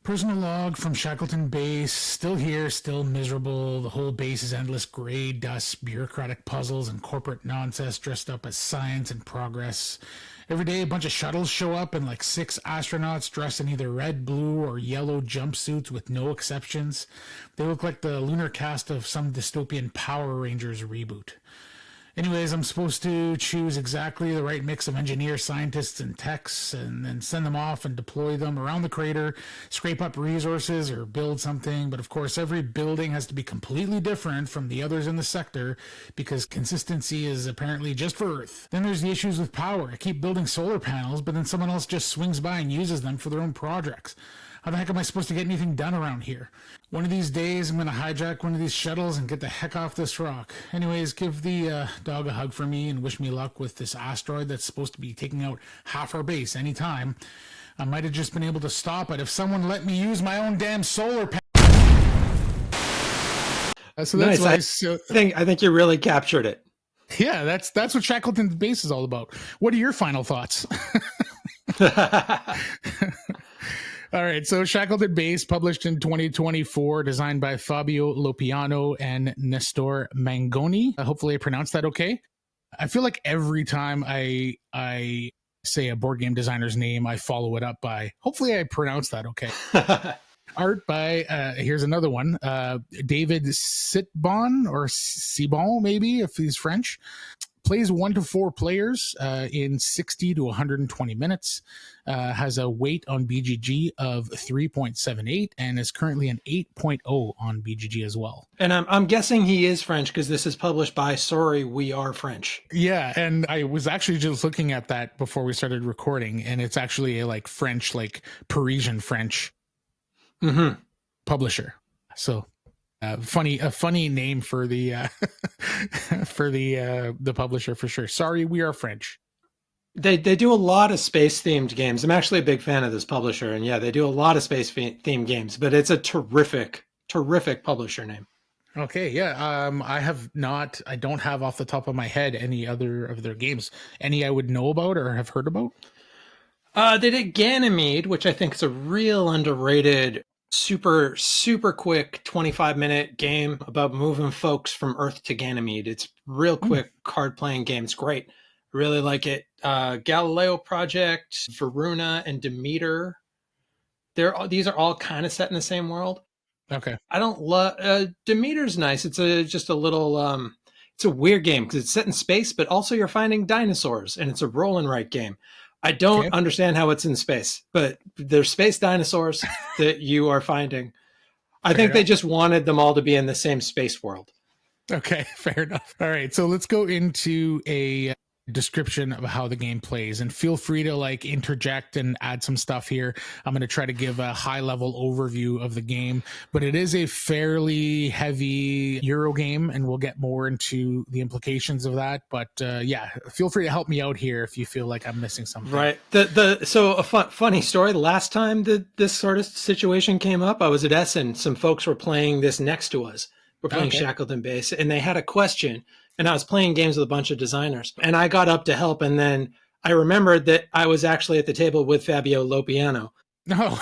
Personal log from Shackleton Base. Still here, still miserable. The whole base is endless gray dust, bureaucratic puzzles, and corporate nonsense dressed up as science and progress. Every day, a bunch of shuttles show up and like six astronauts dressed in either red, blue, or yellow jumpsuits with no exceptions. They look like the lunar cast of some dystopian Power Rangers reboot. Anyways, I'm supposed to choose exactly the right mix of engineers, scientists, and techs, and then send them off and deploy them around the crater, scrape up resources, or build something. But of course, every building has to be completely different from the others in the sector because consistency is apparently just for Earth. Then there's the issues with power. I keep building solar panels, but then someone else just swings by and uses them for their own projects. How the heck am I supposed to get anything done around here? One of these days, I'm going to hijack one of these shuttles and get the heck off this rock. Anyways, give the dog a hug for me and wish me luck with this asteroid that's supposed to be taking out half our base anytime. I might have just been able to stop it if someone let me use my own damn solar panel. So that's nice. I think you really captured it. Yeah, that's what Shackleton Base is all about. What are your final thoughts? All right, so Shackleton Base, published in 2024, designed by Fabio Lopiano and Nestor Mangoni. Hopefully I pronounced that okay. I feel like every time I say a board game designer's name, I follow it up by, hopefully I pronounced that okay. Art by, here's another one, David Sitbon, or Sibon maybe, if he's French. Plays 1 to 4 players in 60 to 120 minutes, has a weight on BGG of 3.78 and is currently an 8.0 on BGG as well. And I'm guessing he is French because this is published by Sorry, We Are French. Yeah, and I was actually just looking at that before we started recording, and it's actually a like French, like Parisian French publisher. So a funny name for the for the publisher for sure. Sorry, We Are French. They do a lot of space themed games. I'm actually a big fan of this publisher, and yeah, they do a lot of space themed games. But it's a terrific publisher name. Okay, yeah. I don't have off the top of my head any other of their games. Any I would know about or have heard about? They did Ganymede, which I think is a real underrated, super quick 25-minute game about moving folks from Earth to Ganymede. It's real quick card playing game. It's great. Really like it. Galileo Project, Varuna, and Demeter. These are all kind of set in the same world. Okay. I don't love Demeter's nice. It's just a little it's a weird game because it's set in space, but also you're finding dinosaurs, and it's a roll and write game. I don't understand how it's in space, but there's space dinosaurs that you are finding. I think they just wanted them all to be in the same space world. Okay, fair enough. All right, so let's go into a description of how the game plays, and feel free to like interject and add some stuff here. I'm going to try to give a high level overview of the game, but it is a fairly heavy Euro game, and we'll get more into the implications of that. But yeah, feel free to help me out here if you feel like I'm missing something. Right. So a funny story. The last time that this sort of situation came up, I was at Essen. Some folks were playing this next to us. We're playing Shackleton Base, and they had a question. And I was playing games with a bunch of designers, and I got up to help. And then I remembered that I was actually at the table with Fabio Lopiano. No,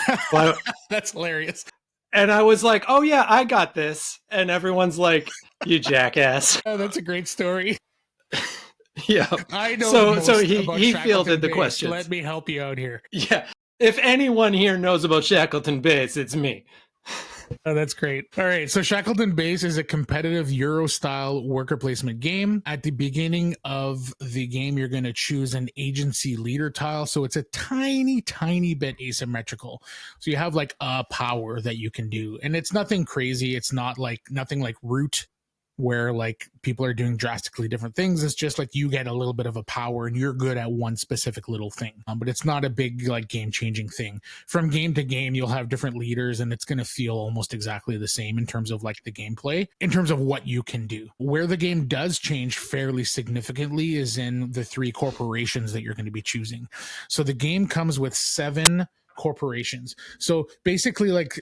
that's hilarious. And I was like, "Oh yeah, I got this." And everyone's like, "You jackass!" Oh, that's a great story. Yeah, I know. So he fielded the questions. Let me help you out here. Yeah, if anyone here knows about Shackleton Base, it's me. Oh, that's great. All right. So Shackleton Base is a competitive Euro-style worker placement game. At the beginning of the game, you're going to choose an agency leader tile. So it's a tiny, tiny bit asymmetrical. So you have like a power that you can do. And it's nothing crazy. It's not like nothing like Root, where like people are doing drastically different things. It's just like you get a little bit of a power and you're good at one specific little thing. But it's not a big like game-changing thing. From game to game, you'll have different leaders and it's going to feel almost exactly the same in terms of like the gameplay, in terms of what you can do. Where the game does change fairly significantly is in the 3 corporations that you're going to be choosing. So the game comes with 7 corporations. So basically, like,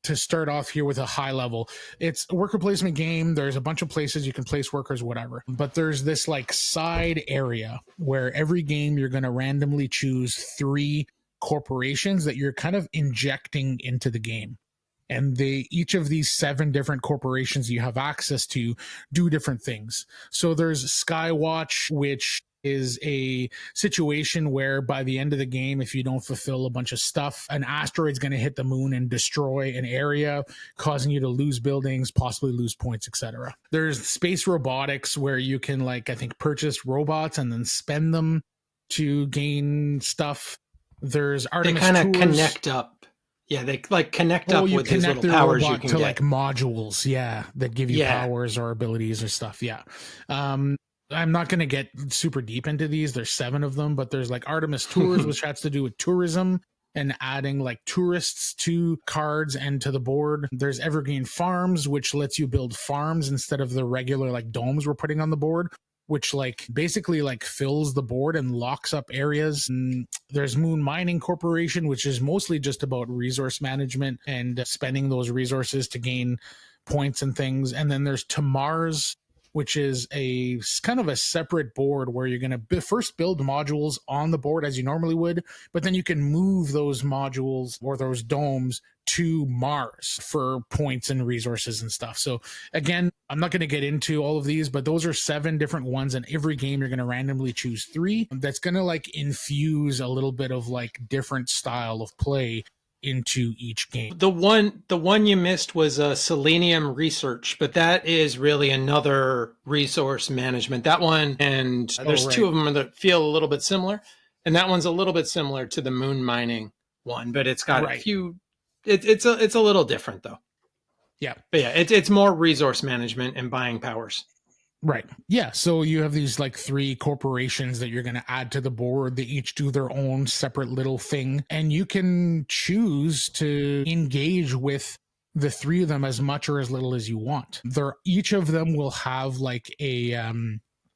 to start off here with a high level, it's a worker placement game. There's a bunch of places you can place workers, whatever. But there's this like side area where every game you're going to randomly choose 3 corporations that you're kind of injecting into the game. And each of these 7 different corporations you have access to do different things. So there's Skywatch, which is a situation where by the end of the game, if you don't fulfill a bunch of stuff, an asteroid's going to hit the moon and destroy an area, causing you to lose buildings, possibly lose points, etc. There's Space Robotics, where you can, like, I think, purchase robots and then spend them to gain stuff. There's Artemis They kind of Tours. connect up. Yeah, they like connect up with these little the powers you robot can to get. like modules, that give you powers or abilities or stuff. I'm not going to get super deep into these. There's 7 of them, but there's like Artemis Tours, which has to do with tourism and adding like tourists to cards and to the board. There's Evergreen Farms, which lets you build farms instead of the regular like domes we're putting on the board, which like basically like fills the board and locks up areas. And there's Moon Mining Corporation, which is mostly just about resource management and spending those resources to gain points and things. And then there's Tamars, which is a kind of a separate board where you're going to first build modules on the board as you normally would, but then you can move those modules or those domes to Mars for points and resources and stuff. So again, I'm not going to get into all of these, but those are 7 different ones. And every game you're going to randomly choose 3. That's going to like infuse a little bit of like different style of play into each game. The one you missed was Selenium Research, but that is really another resource management. That one, and there's 2 of them that feel a little bit similar, and that one's a little bit similar to the moon mining one, but it's got a few. It's a little different though. Yeah, but yeah, it's more resource management and buying powers. Right. Yeah. So you have these like 3 corporations that you're going to add to the board. They each do their own separate little thing. And you can choose to engage with the 3 of them as much or as little as you want. Each of them will have like a,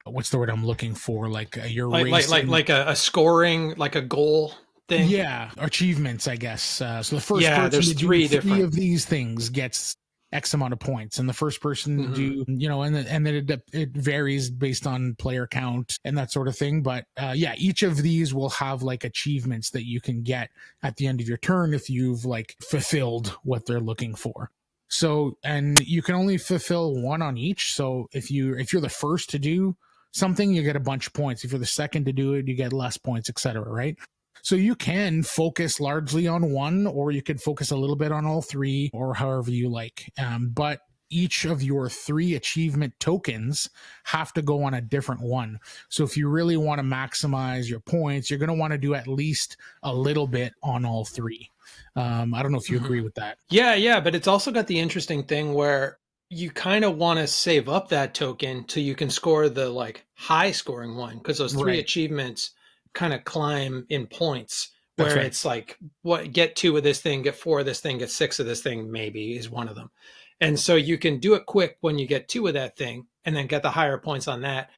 what's the word I'm looking for? Like your like a scoring, like a goal thing. Yeah. Achievements, I guess. So the first person there's to do 3 of these things gets X amount of points, and the first person do, and then it varies based on player count and that sort of thing. But each of these will have like achievements that you can get at the end of your turn if you've like fulfilled what they're looking for. So, and you can only fulfill 1 on each. So if you're the first to do something, you get a bunch of points. If you're the second to do it, you get less points, etc. Right? So you can focus largely on 1, or you could focus a little bit on all 3, or however you like. But each of your 3 achievement tokens have to go on a different one. So if you really want to maximize your points, you're going to want to do at least a little bit on all 3. I don't know if you agree with that. Yeah, but it's also got the interesting thing where you kind of want to save up that token till you can score the like high scoring one, because those 3 achievements kind of climb in points, where it's like, what, get 2 of this thing, get 4 of this thing, get 6 of this thing, maybe is one of them. And so you can do it quick when you get 2 of that thing and then get the higher points on that.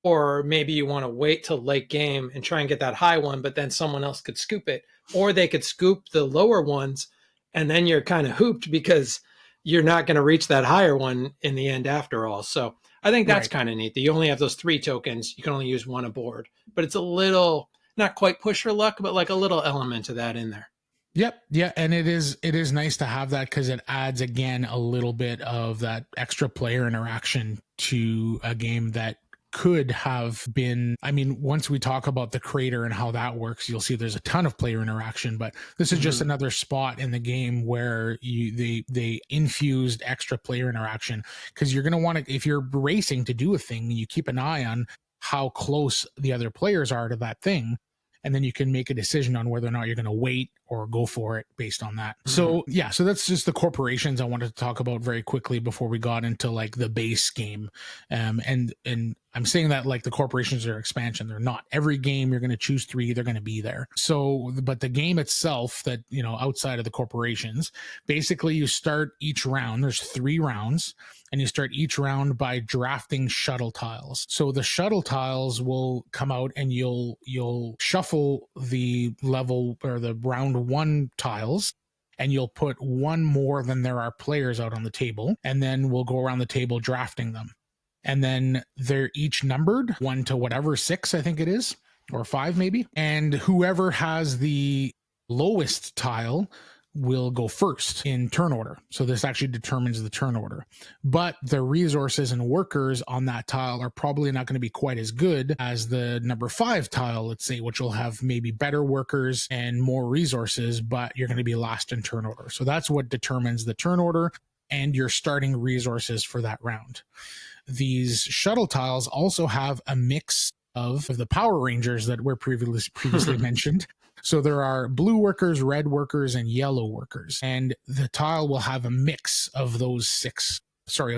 Or maybe you want to wait till late game and try and get that high one, but then someone else could scoop it, or they could scoop the lower ones, and then you're kind of hooped because you're not going to reach that higher one in the end after all. So I think that's kind of neat that you only have those 3 tokens. You can only use 1 aboard, but it's a little, not quite push your luck, but like a little element of that in there. Yep. Yeah. And it is nice to have that, because it adds again a little bit of that extra player interaction to a game that could have been, I mean, once we talk about the crater and how that works, you'll see there's a ton of player interaction, but this is just another spot in the game where they infused extra player interaction, because you're going to want to, if you're racing to do a thing, you keep an eye on how close the other players are to that thing. And then you can make a decision on whether or not you're going to wait or go for it based on that. So yeah, so that's just the corporations I wanted to talk about very quickly before we got into like the base game. And I'm saying that like the corporations are expansion. They're not. Every game you're going to choose 3, they're going to be there. So, but the game itself, that, outside of the corporations, basically you start each round. There's 3 rounds. And you start each round by drafting shuttle tiles. So the shuttle tiles will come out, and you'll shuffle the level or the round 1 tiles, and you'll put 1 more than there are players out on the table. And then we'll go around the table drafting them. And then they're each numbered 1 to whatever, 6, I think it is, or 5 maybe. And whoever has the lowest tile will go first in turn order. So this actually determines the turn order. But the resources and workers on that tile are probably not going to be quite as good as the number 5 tile, let's say, which will have maybe better workers and more resources, but you're going to be last in turn order. So that's what determines the turn order and your starting resources for that round. These shuttle tiles also have a mix of the Power Rangers that were previously mentioned. So there are blue workers, red workers, and yellow workers. And the tile will have a mix of those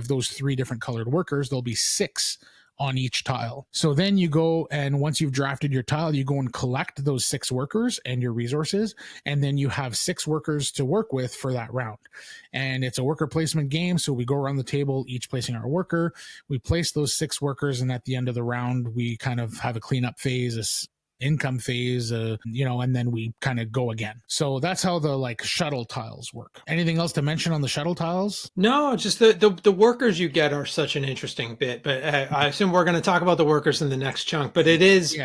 those 3 different colored workers. There'll be 6 on each tile. So then you go, and once you've drafted your tile, you go and collect those 6 workers and your resources, and then you have 6 workers to work with for that round. And it's a worker placement game, so we go around the table, each placing our worker. We place those 6 workers, and at the end of the round, we kind of have a cleanup phase, income phase, and then we kind of go again. So that's how the shuttle tiles work. Anything else to mention on the shuttle tiles? No, just the workers you get are such an interesting bit, but I assume we're going to talk about the workers in the next chunk, but it is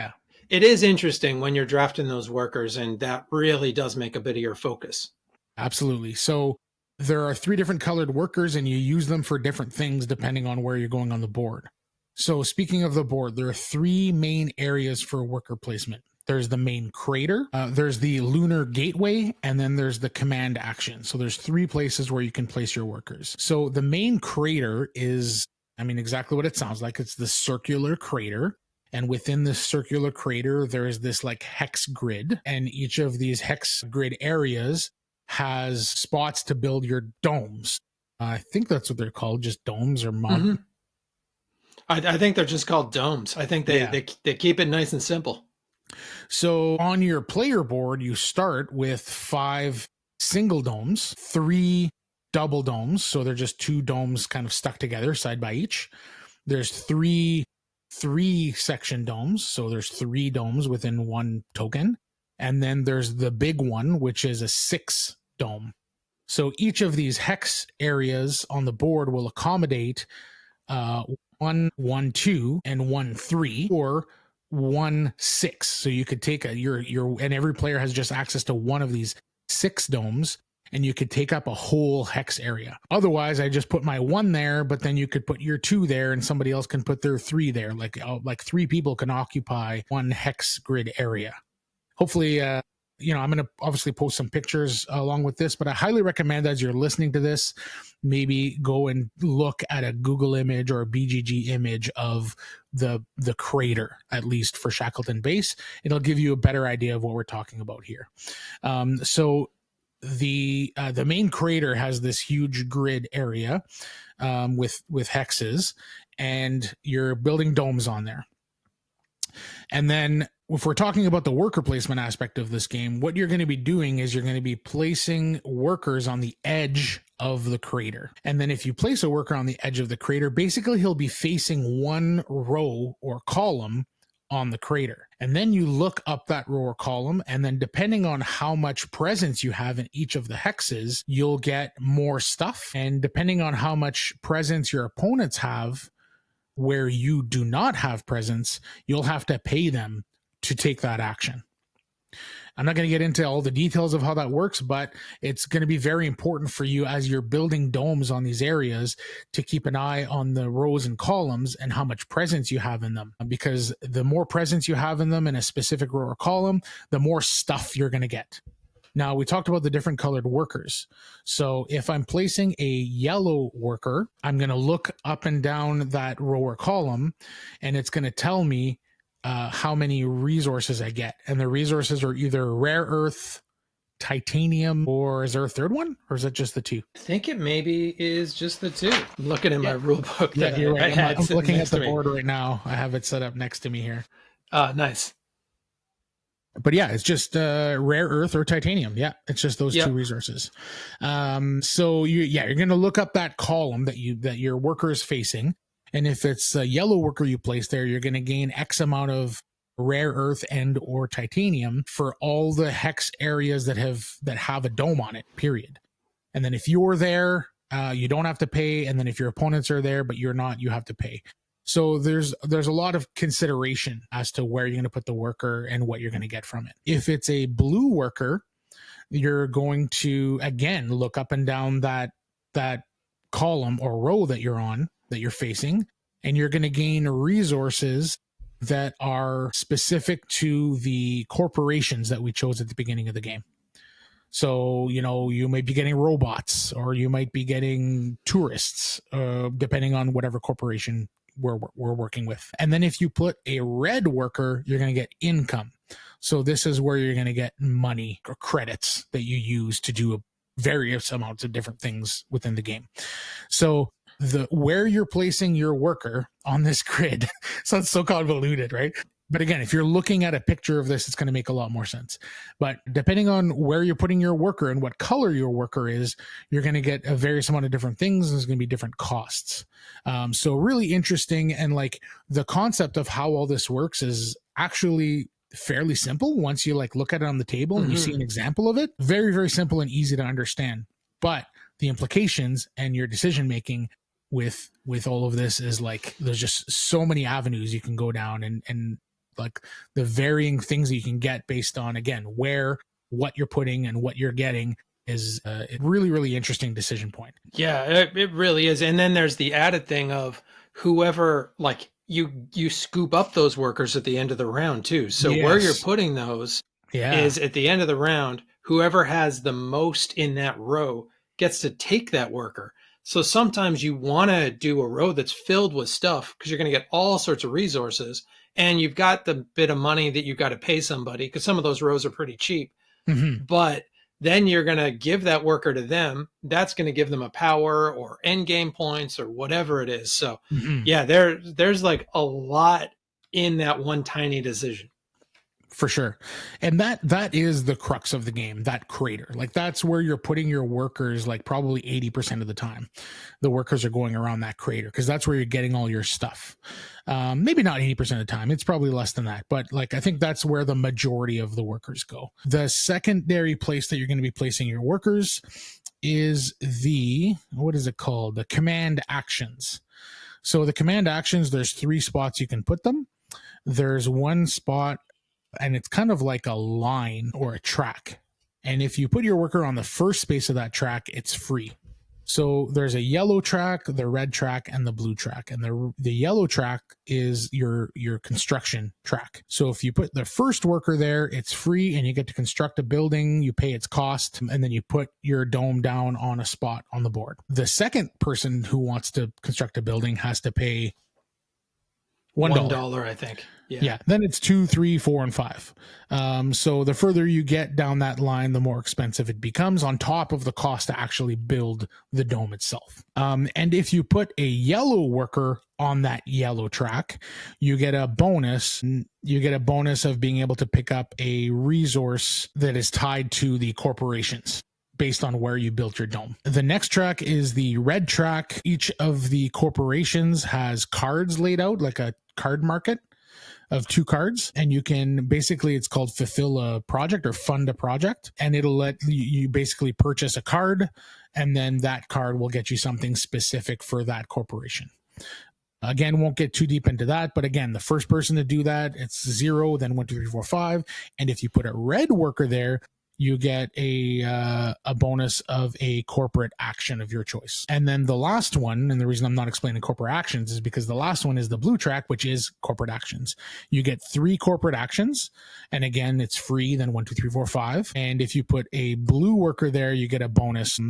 interesting when you're drafting those workers, and that really does make a bit of your focus. Absolutely. So there are 3 different colored workers, and you use them for different things depending on where you're going on the board. So speaking of the board, there are 3 main areas for worker placement. There's the main crater, there's the lunar gateway, and then there's the command action. So there's 3 places where you can place your workers. So the main crater is, exactly what it sounds like. It's the circular crater. And within this circular crater, there is this hex grid. And each of these hex grid areas has spots to build your domes. I think that's what they're called, just domes or mod. Mm-hmm. I think they're just called domes. I think they keep it nice and simple. So on your player board, you start with 5 single domes, 3 double domes. So they're just 2 domes kind of stuck together side by each. There's 3 section domes. So there's 3 domes within 1 token. And then there's the big one, which is a 6 dome. So each of these hex areas on the board will accommodate 1, 1, 2, and 1, 3, or 1, 6. So you could take and every player has just access to one of these 6 domes, and you could take up a whole hex area. Otherwise, I just put my 1 there, but then you could put your 2 there, and somebody else can put their 3 there. Like 3 people can occupy 1 hex grid area. Hopefully, I'm going to obviously post some pictures along with this, but I highly recommend, as you're listening to this, maybe go and look at a Google image or a BGG image of the crater, at least for Shackleton Base. It'll give you a better idea of what we're talking about here. So the main crater has this huge grid area with hexes, and you're building domes on there. And then if we're talking about the worker placement aspect of this game, what you're going to be doing is you're going to be placing workers on the edge of the crater. And then if you place a worker on the edge of the crater, basically he'll be facing 1 row or column on the crater. And then you look up that row or column, and then depending on how much presence you have in each of the hexes, you'll get more stuff. And depending on how much presence your opponents have, where you do not have presence, you'll have to pay them to take that action. I'm not going to get into all the details of how that works, but it's going to be very important for you as you're building domes on these areas to keep an eye on the rows and columns and how much presence you have in them. Because the more presence you have in them in a specific row or column, the more stuff you're going to get. Now, we talked about the different colored workers. So if I'm placing a yellow worker, I'm going to look up and down that row or column, and it's going to tell me how many resources I get. And the resources are either rare earth, titanium, or is there a third one? Or is it just the 2? I think it maybe is just the 2. I'm looking in my rule book. Yeah, you're right. I'm looking at the board right now. I have it set up next to me here. Nice. But yeah, it's just rare earth or titanium. Yeah, it's just those 2 resources. So you're going to look up that column that your worker is facing, and if it's a yellow worker you place there, you're going to gain X amount of rare earth and or titanium for all the hex areas that have a dome on it. Period. And then if you're there, you don't have to pay, and then if your opponents are there but you're not, you have to pay. So there's a lot of consideration as to where you're going to put the worker and what you're going to get from it. If it's a blue worker, you're going to again look up and down that column or row that you're facing, and you're going to gain resources that are specific to the corporations that we chose at the beginning of the game. So, you might be getting robots, or you might be getting tourists, depending on whatever corporation we're working with. And then if you put a red worker, you're going to get income. So this is where you're going to get money or credits that you use to do various amounts of different things within the game. So where you're placing your worker on this grid sounds so convoluted, right? But again, if you're looking at a picture of this, it's going to make a lot more sense. But depending on where you're putting your worker and what color your worker is, you're going to get a various amount of different things. There's going to be different costs. So really interesting. And like the concept of how all this works is actually fairly simple once you like look at it on the table and you see an example of it. Very, very simple and easy to understand. But the implications and your decision making with all of this is like there's just so many avenues you can go down, and like the varying things that you can get based on, again, what you're putting and what you're getting is a really, really interesting decision point. Yeah, it really is. And then there's the added thing of whoever, like you scoop up those workers at the end of the round too. So where you're putting those is at the end of the round, whoever has the most in that row gets to take that worker. So sometimes you want to do a row that's filled with stuff because you're going to get all sorts of resources. And you've got the bit of money that you've got to pay somebody because some of those rows are pretty cheap. But then you're going to give that worker to them. That's going to give them a power or end game points or whatever it is. So yeah, there's like a lot in that one tiny decision. For sure. And that is the crux of the game, that crater. Like that's where you're putting your workers, like probably 80% of the time. The workers are going around that crater because that's where you're getting all your stuff. Maybe not 80% of the time. It's probably less than that. But like I think that's where the majority of the workers go. The secondary place that you're going to be placing your workers is what is it called? The command actions. So the command actions, there's 3 spots you can put them. There's one spot, and it's kind of like a line or a track. And if you put your worker on the first space of that track, it's free. So there's a yellow track, the red track, and the blue track. And the yellow track is your construction track. So if you put the first worker there, it's free and you get to construct a building, you pay its cost, and then you put your dome down on a spot on the board. The second person who wants to construct a building has to pay $1, I think. Yeah. Then it's 2, 3, 4, and 5. So the further you get down that line, the more expensive it becomes on top of the cost to actually build the dome itself. And if you put a yellow worker on that yellow track, you get a bonus. You get a bonus of being able to pick up a resource that is tied to the corporations based on where you built your dome. The next track is the red track. Each of the corporations has cards laid out, like a card market of 2 cards, and you can basically, it's called fulfill a project or fund a project, and it'll let you basically purchase a card, and then that card will get you something specific for that corporation. Again, won't get too deep into that, but again, the first person to do that, it's 0, then 1, 2, 3, 4, 5, and if you put a red worker there, you get a bonus of a corporate action of your choice. And then the last one, and the reason I'm not explaining corporate actions is because the last one is the blue track, which is corporate actions. You get 3 corporate actions. And again, it's free, then 1, 2, 3, 4, 5. And if you put a blue worker there, you get a bonus.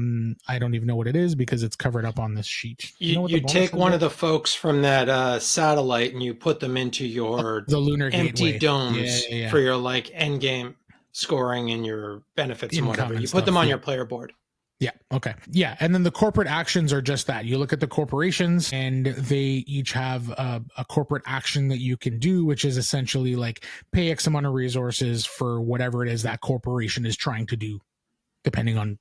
I don't even know what it is because it's covered up on this sheet. You take one of the folks from that satellite and you put them into your the lunar empty gateway domes for your like end game scoring and your benefits and whatever. You put them on your player board. Yeah. Okay. Yeah. And then the corporate actions are just that. You look at the corporations and they each have a corporate action that you can do, which is essentially like pay X amount of resources for whatever it is that corporation is trying to do, depending on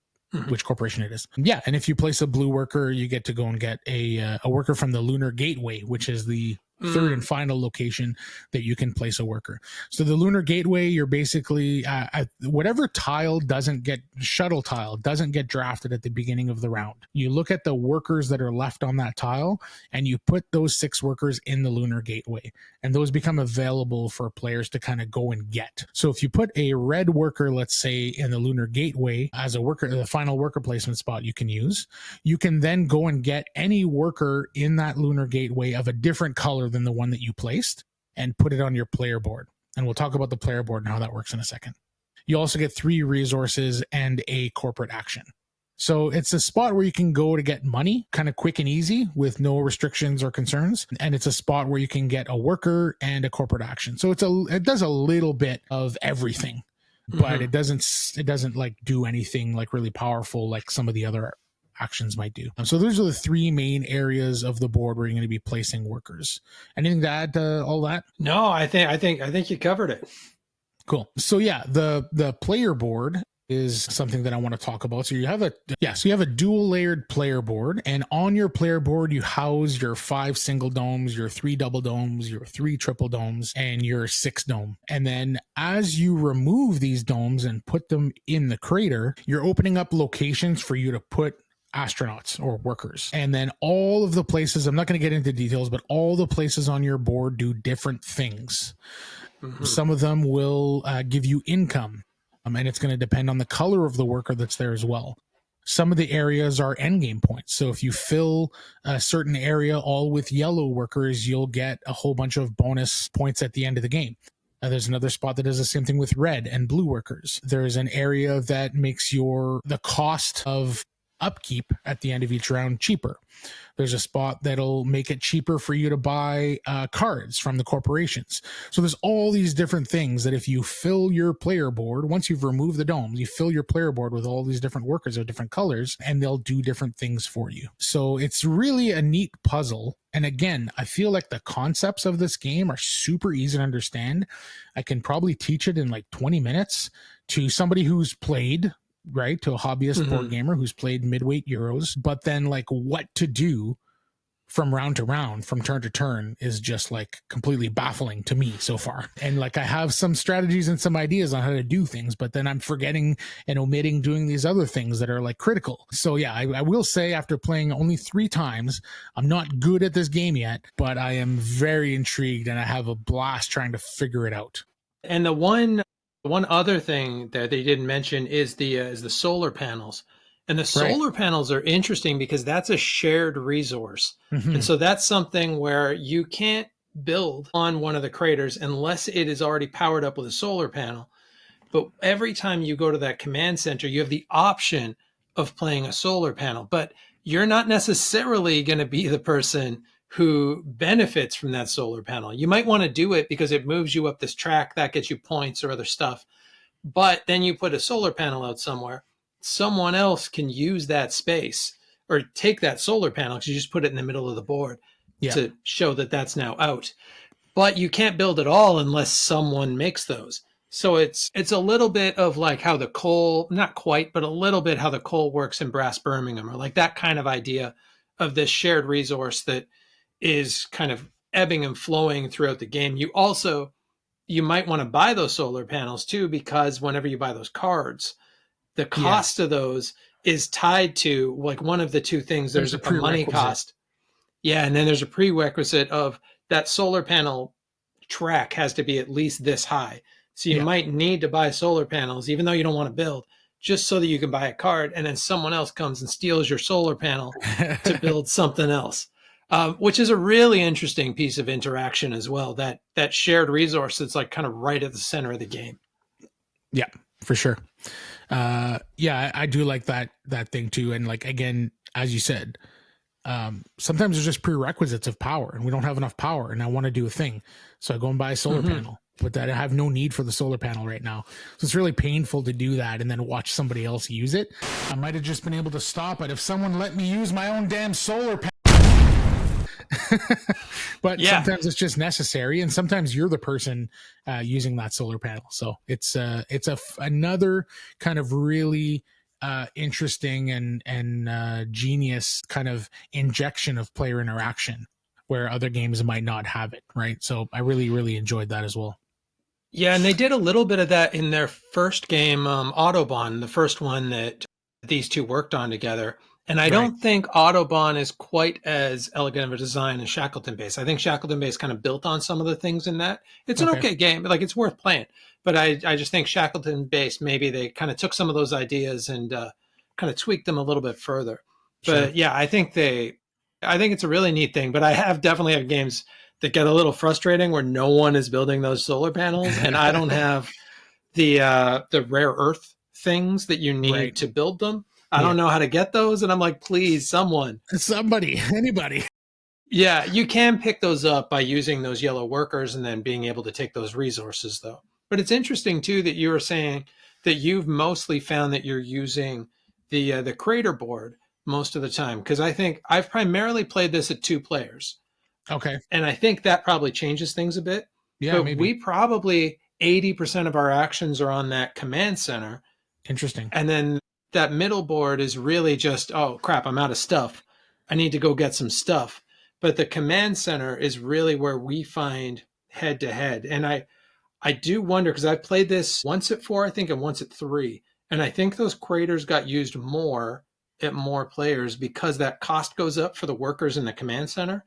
which corporation it is. Yeah. And if you place a blue worker, you get to go and get a worker from the lunar gateway, which is the third and final location that you can place a worker. So the lunar gateway, you're basically whatever shuttle tile doesn't get drafted at the beginning of the round. You look at the workers that are left on that tile and you put those 6 workers in the lunar gateway, and those become available for players to kind of go and get. So if you put a red worker, let's say, in the lunar gateway as a worker, the final worker placement spot you can use, you can then go and get any worker in that lunar gateway of a different color than the one that you placed and put it on your player board. And we'll talk about the player board and how that works in a second. You also get 3 resources and a corporate action. So it's a spot where you can go to get money kind of quick and easy with no restrictions or concerns. And it's a spot where you can get a worker and a corporate action. So it does a little bit of everything, but it doesn't like do anything like really powerful like some of the other actions might do. So those are the 3 main areas of the board where you're going to be placing workers. Anything to add to all that? No, I think you covered it. Cool. So yeah, the player board is something that I want to talk about. So you have a dual layered player board, and on your player board you house your 5 single domes, your 3 double domes, your 3 triple domes, and your 6 dome. And then as you remove these domes and put them in the crater, you're opening up locations for you to put astronauts or workers. And then all of the places, I'm not going to get into details, but all the places on your board do different things. Some of them will give you income. And it's going to depend on the color of the worker that's there as well. Some of the areas are endgame points. So if you fill a certain area all with yellow workers, you'll get a whole bunch of bonus points at the end of the game. There's another spot that does the same thing with red and blue workers. There's an area that makes the cost of upkeep at the end of each round cheaper. There's a spot that'll make it cheaper for you to buy cards from the corporations. So there's all these different things that if you fill your player board, once you've removed the domes, you fill your player board with all these different workers of different colors, and they'll do different things for you. So it's really a neat puzzle. And again, I feel like the concepts of this game are super easy to understand. I can probably teach it in like 20 minutes to somebody who's played, right, to a hobbyist board gamer who's played midweight Euros, but then like what to do from round to round, from turn to turn, is just like completely baffling to me so far. And like I have some strategies and some ideas on how to do things, but then I'm forgetting and omitting doing these other things that are like critical. So yeah, I will say after playing only 3 times, I'm not good at this game yet, but I am very intrigued and I have a blast trying to figure it out. And the one other thing that they didn't mention is the solar panels. And the solar panels are interesting because that's a shared resource. And so that's something where you can't build on one of the craters unless it is already powered up with a solar panel. But every time you go to that command center, you have the option of playing a solar panel. But you're not necessarily going to be the person who benefits from that solar panel. You might want to do it because it moves you up this track that gets you points or other stuff. But then you put a solar panel out somewhere. Someone else can use that space or take that solar panel because you just put it in the middle of the board to show that that's now out. But you can't build it all unless someone makes those. So it's a little bit of like how the coal, not quite, but a little bit how the coal works in Brass Birmingham, or like that kind of idea of this shared resource that is kind of ebbing and flowing throughout the game. You might want to buy those solar panels too, because whenever you buy those cards, the cost of those is tied to like one of the 2 things. There's a money cost. Yeah. And then there's a prerequisite of that solar panel track has to be at least this high. So you might need to buy solar panels, even though you don't want to build, just so that you can buy a card. And then someone else comes and steals your solar panel to build something else. Which is a really interesting piece of interaction as well. That shared resource that's like kind of right at the center of the game. Yeah, for sure. I do like that thing too. And like, again, as you said, sometimes there's just prerequisites of power and we don't have enough power and I want to do a thing. So I go and buy a solar panel, but that I have no need for the solar panel right now. So it's really painful to do that and then watch somebody else use it. I might have just been able to stop it if someone let me use my own damn solar panel. But sometimes it's just necessary, and sometimes you're the person using that solar panel. So it's another kind of really interesting and genius kind of injection of player interaction where other games might not have it, right? So I really, really enjoyed that as well. Yeah, and they did a little bit of that in their first game, Autobahn, the first one that these two worked on together. And I Right. don't think Autobahn is quite as elegant of a design as Shackleton Base. I think Shackleton Base kind of built on some of the things in that. It's an Okay. okay game, like it's worth playing. But I just think Shackleton Base, maybe they kind of took some of those ideas and kind of tweaked them a little bit further. Sure. But yeah, I think it's a really neat thing. But I have definitely had games that get a little frustrating where no one is building those solar panels, and I don't have the rare earth things that you Right. need to build them. I Yeah. don't know how to get those, and I'm like, please, someone. Somebody, anybody. Yeah, you can pick those up by using those yellow workers and then being able to take those resources, though. But it's interesting too that you were saying that you've mostly found that you're using the crater board most of the time, because I think I've primarily played this at 2 players. Okay. And I think that probably changes things a bit. Yeah, But maybe. we probably 80% of our actions are on that command center. Interesting. And then that middle board is really just, oh crap, I'm out of stuff. I need to go get some stuff. But the command center is really where we find head to head. And I do wonder because I played this once at 4, I think, and once at 3. And I think those craters got used more at more players because that cost goes up for the workers in the command center.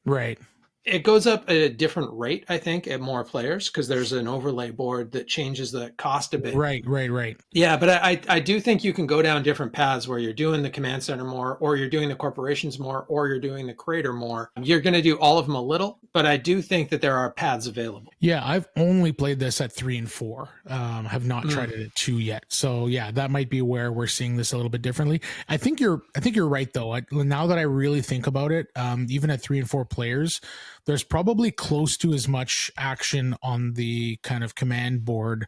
Right. It goes up at a different rate, I think, at more players because there's an overlay board that changes the cost a bit. Right. Right. Right. Yeah, but I do think you can go down different paths where you're doing the command center more, or you're doing the corporations more, or you're doing the crater more. You're going to do all of them a little, but I do think that there are paths available. Yeah, I've only played this at 3 and 4. Have not tried it at 2 yet. So yeah, that might be where we're seeing this a little bit differently. I think you're right though. Now that I really think about it, even at 3 and 4 players, there's probably close to as much action on the kind of command board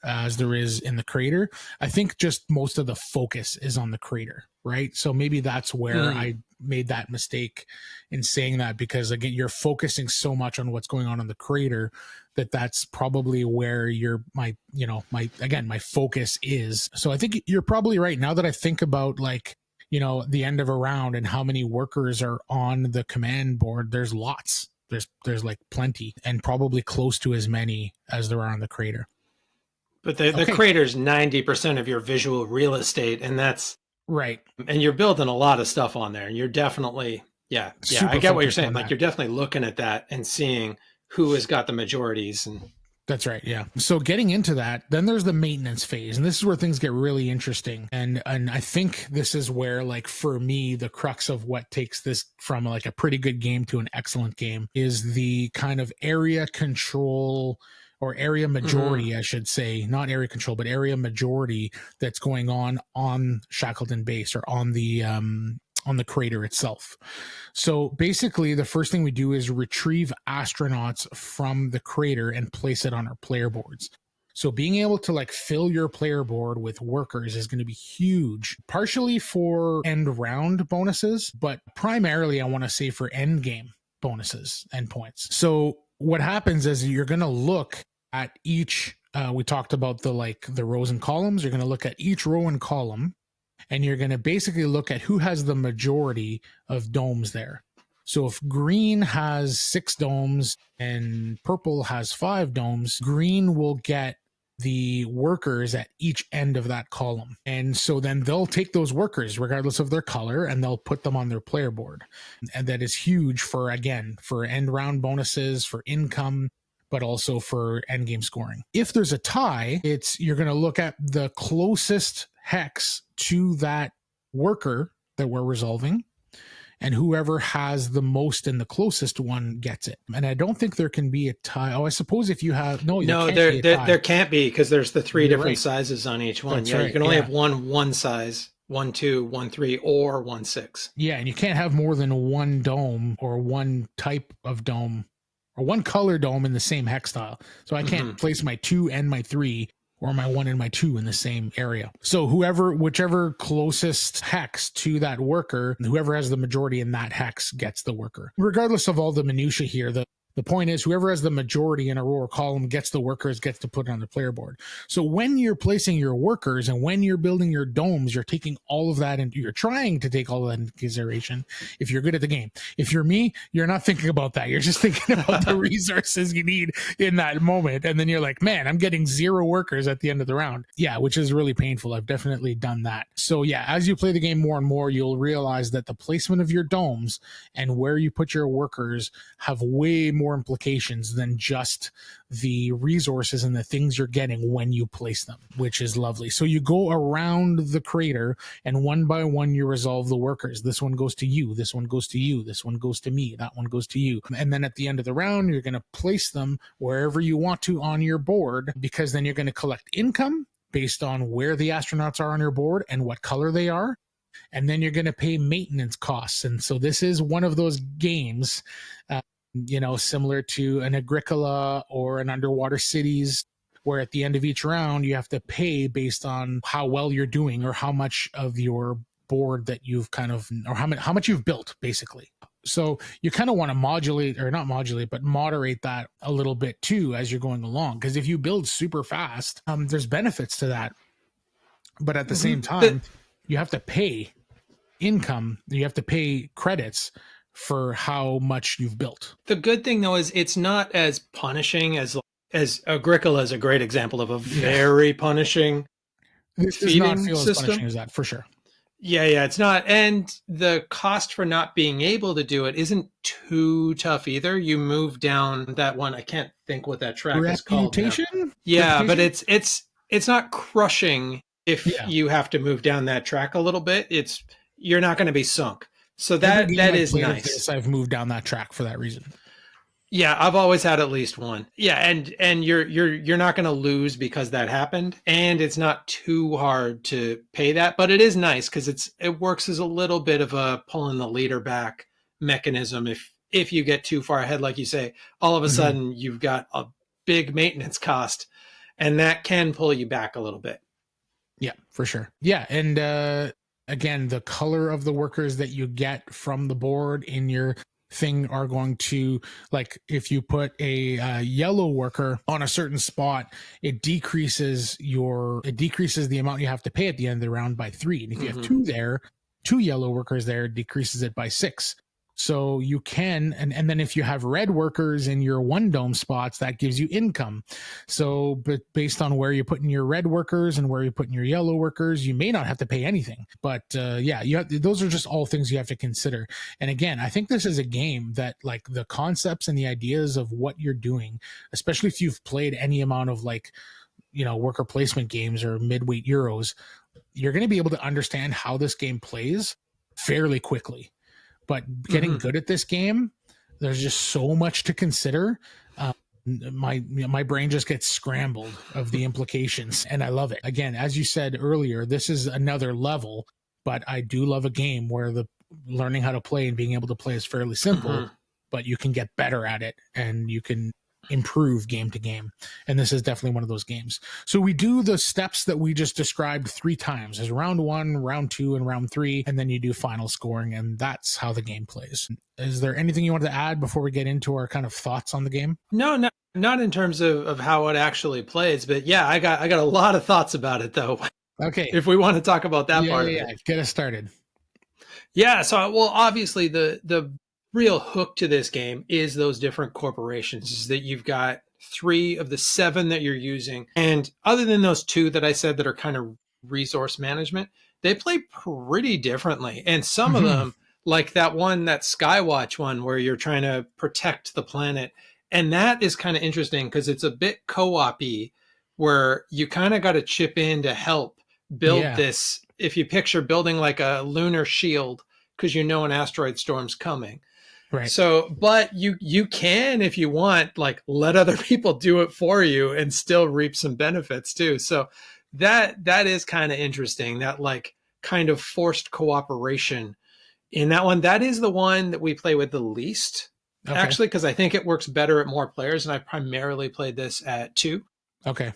as there is in the crater. I think just most of the focus is on the crater, right? So maybe that's where I made that mistake in saying that, because again, you're focusing so much on what's going on in the crater that's probably where my focus is. So I think you're probably right. Now that I think about the end of a round and how many workers are on the command board, there's lots. There's like plenty, and probably close to as many as there are on the crater. But the crater's 90% of your visual real estate, and that's right. And you're building a lot of stuff on there. And you're definitely, Super I get what you're focused on saying. Like that. you're definitely looking at that and seeing who has got the majorities. And That's right. Yeah. So getting into that, then there's the maintenance phase, and this is where things get really interesting. And I think this is where, like, for me, the crux of what takes this from like a pretty good game to an excellent game is the kind of area control, or area majority, I should say, not area control, but area majority that's going on Shackleton Base, or on the crater itself. So basically, the first thing we do is retrieve astronauts from the crater and place it on our player boards. So being able to like fill your player board with workers is going to be huge, partially for end round bonuses, but primarily I want to say for end game bonuses and points. So what happens is you're going to look at each, we talked about the rows and columns. You're going to look at each row and column, and you're going to basically look at who has the majority of domes there. So if green has 6 domes and purple has 5 domes, green will get the workers at each end of that column. And so then they'll take those workers regardless of their color and they'll put them on their player board. And that is huge for end round bonuses, for income, but also for end game scoring. If there's a tie, you're going to look at the closest hex to that worker that we're resolving, and whoever has the most and the closest one gets it. And I don't think there can be a tie. Oh, I suppose if you have there can't be, because there's the 3 different right. sizes on each one. That's yeah, right. You can only have one size, 1 2, 1 3, or 1 6. Yeah, and you can't have more than one dome or one type of dome or one color dome in the same hex tile. So I can't place my 2 and my 3 or my 1 and my 2 in the same area. So whichever closest hex to that worker, whoever has the majority in that hex gets the worker. Regardless of all the minutia here, the The point is, whoever has the majority in a row or column gets the workers, gets to put it on the player board. So when you're placing your workers and when you're building your domes, you're taking all of that, and you're trying to take all of that into consideration if you're good at the game. If you're me, you're not thinking about that. You're just thinking about the resources you need in that moment. And then you're like, man, I'm getting 0 workers at the end of the round. Yeah, which is really painful. I've definitely done that. So yeah, as you play the game more and more, you'll realize that the placement of your domes and where you put your workers have way more implications than just the resources and the things you're getting when you place them, which is lovely. So you go around the crater, and one by one you resolve the workers. This one goes to you, this one goes to you, this one goes to me, that one goes to you. And then at the end of the round, you're going to place them wherever you want to on your board, because then you're going to collect income based on where the astronauts are on your board and what color they are. And then you're going to pay maintenance costs. And so this is one of those games, similar to an Agricola or an Underwater Cities, where at the end of each round, you have to pay based on how well you're doing or how much of your board that you've or how much you've built, basically. So you kind of want to moderate that a little bit too as you're going along. Because if you build super fast, there's benefits to that. But at the same time, you have to pay income, you have to pay credits for how much you've built. The good thing though is it's not as punishing as Agricola is a great example of a very punishing this does not feel as punishing as that, for sure. Yeah, it's not. And the cost for not being able to do it isn't too tough either. You move down that one, I can't think what that track is called now. Yeah, but it's not crushing if you have to move down that track a little bit. You're not going to be sunk. So that is nice. I've moved down that track for that reason. Yeah, I've always had at least one. Yeah, and you're not going to lose because that happened, and it's not too hard to pay that, but it is nice because it works as a little bit of a pulling the leader back mechanism. If you get too far ahead, like you say, all of a sudden you've got a big maintenance cost, and that can pull you back a little bit. Yeah, for sure. Yeah, and again, the color of the workers that you get from the board in your thing are going to, like, if you put a yellow worker on a certain spot, it decreases the amount you have to pay at the end of the round by 3. And if you have 2 yellow workers there, it decreases it by 6. So you can, and then if you have red workers in your 1 dome spots, that gives you income. So, but based on where you're putting your red workers and where you're putting your yellow workers, you may not have to pay anything. But those are just all things you have to consider. And again, I think this is a game that, like, the concepts and the ideas of what you're doing, especially if you've played any amount of worker placement games or midweight Euros, you're going to be able to understand how this game plays fairly quickly. But getting good at this game, there's just so much to consider. My brain just gets scrambled of the implications, and I love it. Again, as you said earlier, this is another level, but I do love a game where the learning how to play and being able to play is fairly simple, but you can get better at it and you can improve game to game. And this is definitely one of those games. So we do the steps that we just described 3 times. There's round 1, round 2, and round 3, and then you do final scoring, and that's how the game plays. Is there anything you want to add before we get into our kind of thoughts on the game? No, not in terms of how it actually plays, but yeah, I got a lot of thoughts about it though. Okay. If we want to talk about that part of it. Get us started. Yeah, so obviously the real hook to this game is those different corporations, is that you've got 3 of the 7 that you're using. And other than those 2 that I said that are kind of resource management, they play pretty differently. And some of them, like that Skywatch one where you're trying to protect the planet. And that is kind of interesting because it's a bit co-op-y, where you kind of got to chip in to help build this. If you picture building like a lunar shield, because an asteroid storm's coming. Right. So, but you can, if you want, like, let other people do it for you and still reap some benefits too. So that is kind of interesting, that like kind of forced cooperation in that one. That is the one that we play with the least, actually, because I think it works better at more players. And I primarily played this at 2. Okay.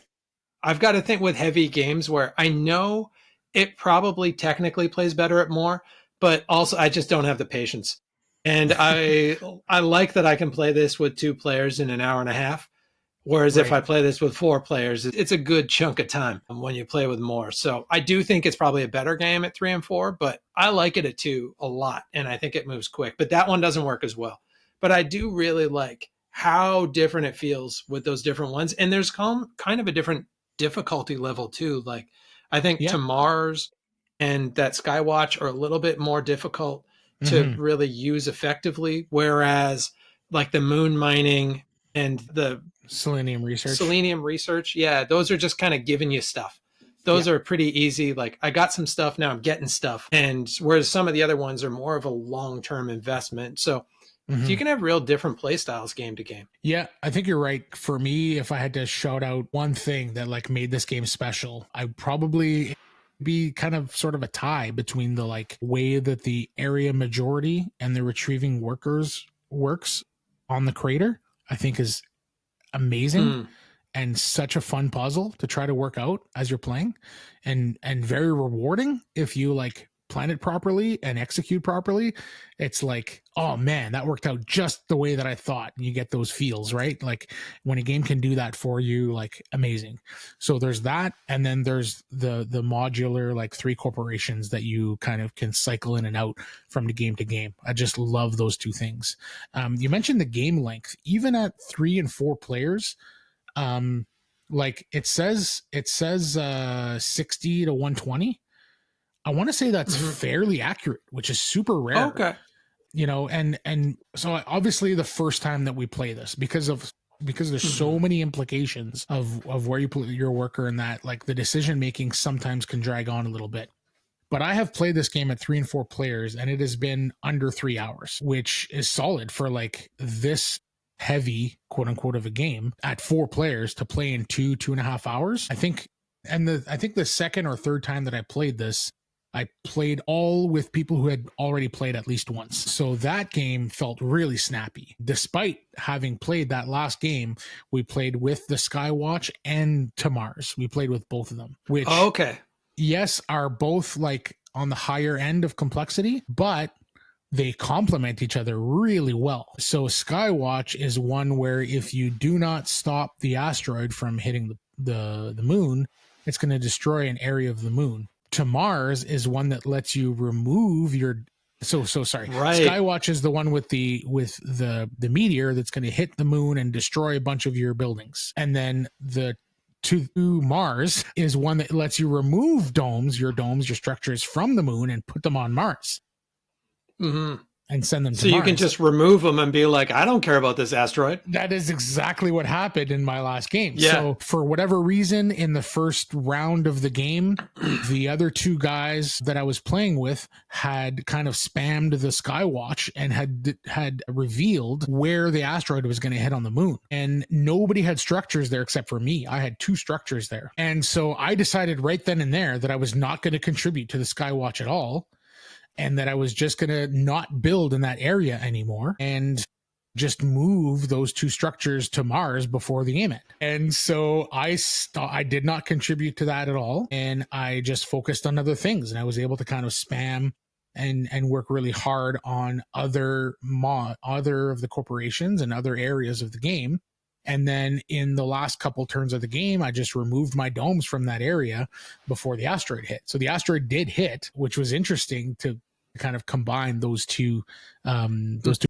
I've got to think with heavy games where I know it probably technically plays better at more, but also I just don't have the patience. And I like that I can play this with 2 players in an hour and a half. Whereas if Right. I play this with 4 players, it's a good chunk of time when you play with more. So I do think it's probably a better game at 3 and 4, but I like it at 2 a lot. And I think it moves quick. But that one doesn't work as well. But I do really like how different it feels with those different ones. And there's kind of a different difficulty level too. Like I think Yeah. To Mars and that Skywatch are a little bit more difficult to Hmm. really use effectively. Whereas like the moon mining and the Selenium research. selenium research, yeah, those are just kind of giving you stuff. Yeah. Those are pretty easy. Like I got some stuff, now I'm getting stuff. And whereas some of the other ones are more of a long-term investment. So you Hmm. can have real different play styles game to game. Yeah, I think you're right. For me, if I had to shout out one thing that like made this game special, I'd probably be kind of sort of a tie between the like way that the area majority and the retrieving workers works on the crater. I think is amazing Mm. and such a fun puzzle to try to work out as you're playing, and very rewarding if you like plan it properly and execute properly. It's like, oh man, that worked out just the way that I thought. You get those feels, right? Like when a game can do that for you, like amazing. So there's that, and then there's the modular like 3 corporations that you kind of can cycle in and out from the game to game. I just love those 2 things. You mentioned the game length. Even at 3 and 4 players, um like it says 60 to 120. I want to say that's Hmm. fairly accurate, which is super rare, Okay. and so obviously the first time that we play this, because there's so Hmm. many implications of where you put your worker, and that like the decision making sometimes can drag on a little bit. But I have played this game at 3 and 4 players, and it has been under 3 hours, which is solid for like this heavy, quote unquote, of a game at 4 players to play in 2.5 hours. I think, I think the second or third time that I played this, I played all with people who had already played at least once. So that game felt really snappy. Despite having played that last game, we played with the Skywatch and To Mars. We played with both of them, which Okay. yes, are both like on the higher end of complexity, but they complement each other really well. So Skywatch is one where if you do not stop the asteroid from hitting the moon, it's going to destroy an area of the moon. To Mars is one that lets you remove your so sorry. Right. Skywatch is the one with the meteor that's going to hit the moon and destroy a bunch of your buildings. And then the To Mars is one that lets you remove your structures from the moon and put them on Mars Hmm. and send them to So you can Mars. just remove them and be like, I don't care about this asteroid. That is exactly what happened in my last game. Yeah. So, for whatever reason, in the first round of the game, the other 2 guys that I was playing with had kind of spammed the Skywatch and had revealed where the asteroid was going to hit on the moon. And nobody had structures there except for me. I had 2 structures there. And so I decided right then and there that I was not going to contribute to the Skywatch at all, and that I was just going to not build in that area anymore and just move those 2 structures to Mars before the game end. And so I did not contribute to that at all, and I just focused on other things, and I was able to kind of spam and work really hard on other of the corporations and other areas of the game. And then in the last couple turns of the game, I just removed my domes from that area before the asteroid hit. So the asteroid did hit, which was interesting to kind of combine those two. Those two.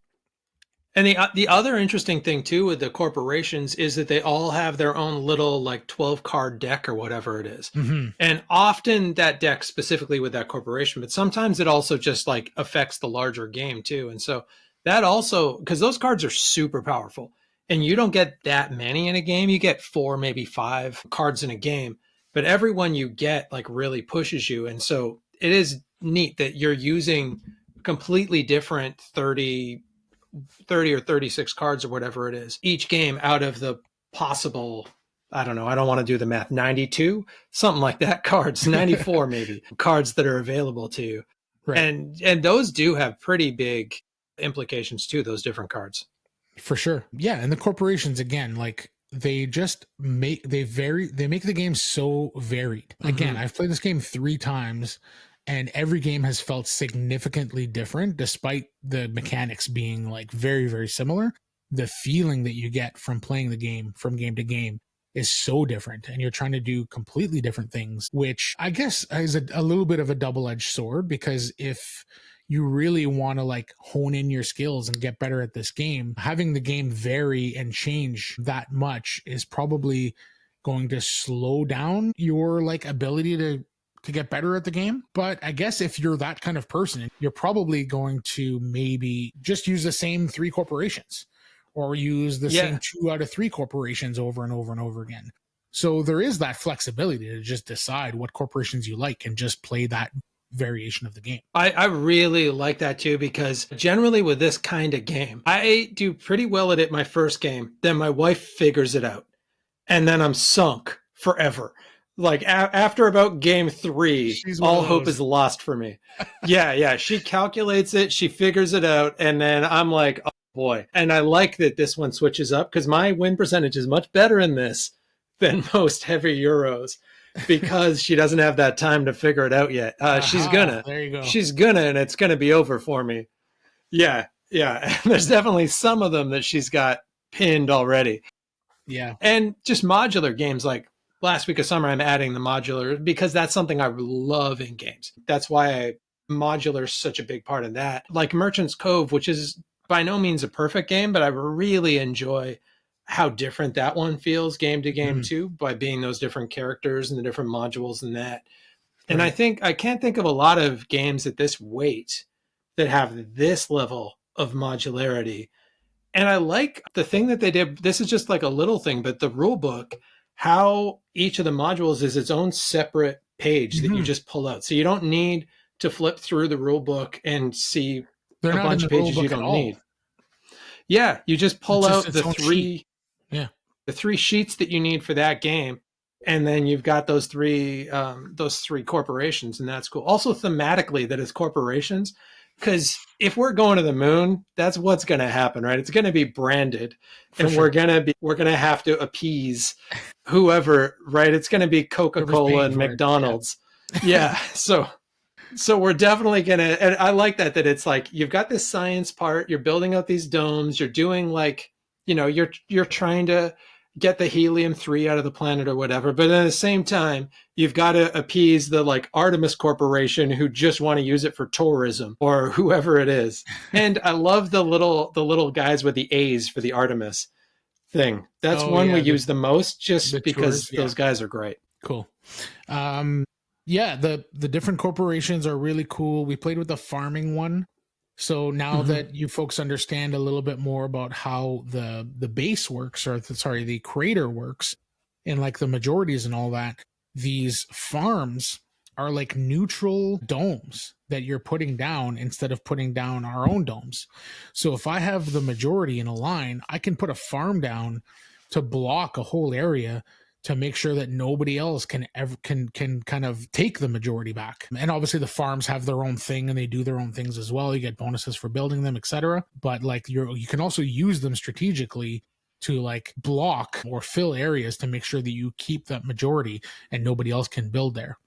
And the other interesting thing too with the corporations is that they all have their own little like 12 card deck or whatever it is. Mm-hmm. And often that deck specifically with that corporation, but sometimes it also just like affects the larger game too. And so that also, because those cards are super powerful and you don't get that many in a game, you get 4, maybe 5 cards in a game, but every one you get like really pushes you. And so it is neat that you're using completely different 30 or 36 cards or whatever it is each game out of the possible, I don't know, I don't want to do the math, 92 something like that cards, 94 maybe cards that are available to you. Right. And those do have pretty big implications too, those different cards. For sure. Yeah, and the corporations again, like they make the game so varied. Again, Mm-hmm. I've played this game 3 times, and every game has felt significantly different despite the mechanics being like very, very similar. The feeling that you get from playing the game from game to game is so different, and you're trying to do completely different things, which I guess is a little bit of a double-edged sword, because if you really want to like hone in your skills and get better at this game, having the game vary and change that much is probably going to slow down your like ability to get better at the game. But I guess if you're that kind of person, you're probably going to maybe just use the same 3 corporations, or use the Yeah. same 2 out of 3 corporations over and over and over again. So there is that flexibility to just decide what corporations you like and just play that variation of the game. I really like that too, because generally with this kind of game, I do pretty well at it my first game. Then my wife figures it out, and then I'm sunk forever. Like after about game 3, She's all hope is lost for me. Yeah. She calculates it, she figures it out, and then I'm like, oh boy. And I like that this one switches up, because my win percentage is much better in this than most heavy Euros, because she doesn't have that time to figure it out yet. She's gonna. There you go. She's gonna, and it's gonna be over for me. Yeah. There's definitely some of them that she's got pinned already. Yeah. And just modular games, like last week of summer, I'm adding the modular because that's something I love in games. That's why modular is such a big part of that. Like Merchant's Cove, which is by no means a perfect game, but I really enjoy how different that one feels game to game too, by being those different characters and the different modules and that. And Right. I can't think of a lot of games at this weight that have this level of modularity. And I like the thing that they did. This is just like a little thing, but the rule book, how each of the modules is its own separate page that you just pull out. So you don't need to flip through the rule book and see They're a not in bunch the of rule pages book you at don't all. need. Yeah, you just pull It's just out its the own three sheet. Yeah. the 3 sheets that you need for that game, and then you've got those three corporations, and that's cool. Also thematically, that it's corporations, because if we're going to the moon, that's what's going to happen, right? It's going to be branded, For and sure. we're going to have to appease whoever, right? It's going to be Coca-Cola and for it. McDonald's. Yeah. So we're definitely going to, and I like that it's like, you've got this science part, you're building out these domes, you're doing like, you're trying to get the helium-3 out of the planet or whatever, but at the same time, you've got to appease the like Artemis Corporation, who just want to use it for tourism, or whoever it is. And I love the little guys with the A's for the Artemis thing. That's one we use the most, just because those guys are great. Cool. Yeah, the different corporations are really cool. We played with the farming one. So now that you folks understand a little bit more about how the base works, or the crater works, and like the majorities and all that, these farms are like neutral domes that you're putting down instead of putting down our own domes. So if I have the majority in a line, I can put a farm down to block a whole area, to make sure that nobody else can kind of take the majority back. And obviously the farms have their own thing, and they do their own things as well. You get bonuses for building them, etc. But like you can also use them strategically to like block or fill areas to make sure that you keep that majority and nobody else can build there.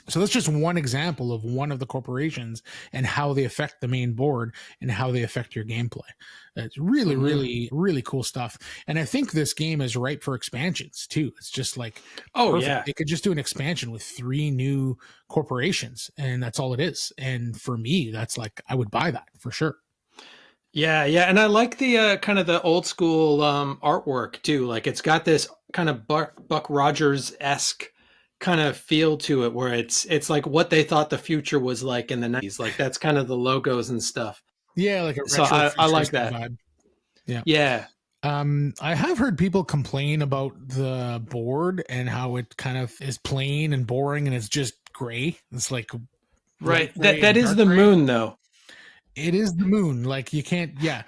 So that's just one example of one of the corporations and how they affect the main board and how they affect your gameplay. It's really, really, really cool stuff. And I think this game is ripe for expansions too. It's just like, perfect. Yeah. They could just do an expansion with 3 new corporations, and that's all it is. And for me, that's like, I would buy that for sure. Yeah, and I like the kind of the old school artwork too. Like it's got this kind of Buck Rogers-esque kind of feel to it, where it's like what they thought the future was like in the 90s. Like that's kind of the logos and stuff. Yeah, like a So retro I like that vibe. Yeah. Yeah. I have heard people complain about the board and how it kind of is plain and boring, and it's just gray. It's like right. That is the moon, though. It is the moon. Like you can't. Yeah.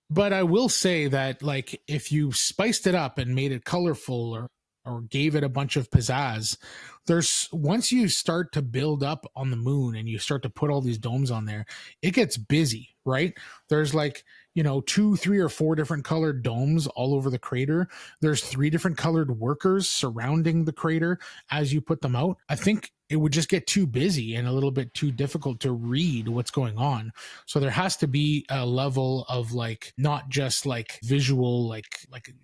But I will say that like if you spiced it up and made it colorful, or gave it a bunch of pizzazz, there's once you start to build up on the moon and you start to put all these domes on there, it gets busy, right? There's like, 2, 3, or 4 different colored domes all over the crater. There's 3 different colored workers surrounding the crater as you put them out. I think it would just get too busy and a little bit too difficult to read what's going on. So there has to be a level of like, not just like visual, like